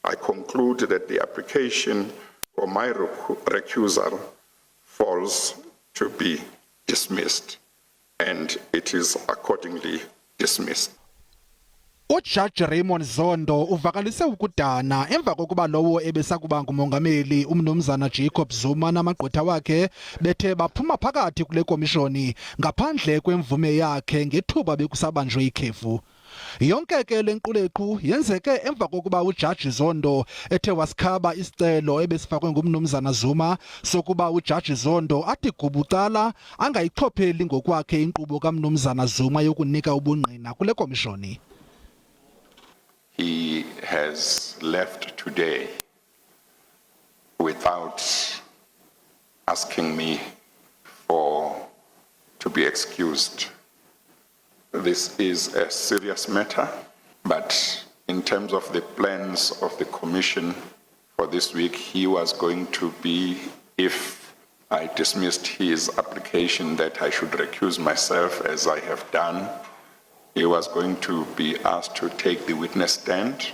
I conclude that the application for my recusal falls to be dismissed, and it is accordingly dismissed. Ujaji Raymond Zondo uvakalise ukudana emva kokuba lowo ebesakuba ngumongameli umnumzana Jacob Zuma namagqwetha wakhe bethe baphuma phakathi kule komishoni ngaphandle kwemvume yakhe ngethuba bekusabanjwe ikhefu. Yonke ke lenquleqhu yenzeke emva kokuba uJaji Zondo ethe wasikhaba isicelo ebesifakwe ngumnumzana Zuma sokuba uJaji Zondo athi gubucala angayichopheli ngokwakhe inkqubo kamnumzana Zuma yokunika ubungqina kule komishoni. He has left today without asking me to be excused. This is a serious matter, but in terms of the plans of the Commission for this week, he was going to be, if I dismissed his application that I should recuse myself as I have done, he was going to be asked to take the witness stand.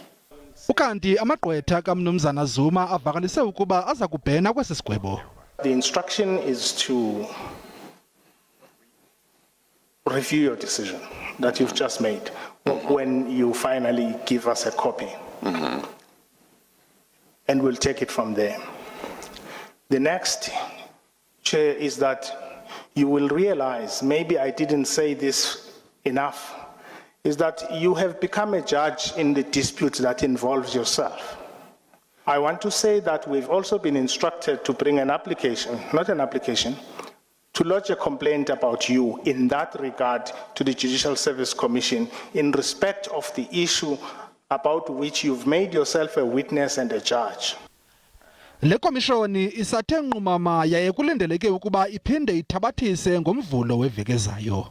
Ukanti amagqwetha kamnumzana Zuma avakalise ukuba aza kubhena kwesi sigwebo. The instruction is to review your decision that you've just made when you finally give us a copy. And we'll take it from there. The next, Chair, is that you will realize, maybe I didn't say this enough, is that you have become a judge in the dispute that involves yourself. I want to say that we've also been instructed to bring an application, not an application, to lodge a complaint about you in that regard to the Judicial Service Commission in respect of the issue about which you've made yourself a witness and a judge. Le komishoni isathe nqumama yaye kulindeleke ukuba iphinde ithabathise ngomvulo weveki ezayo.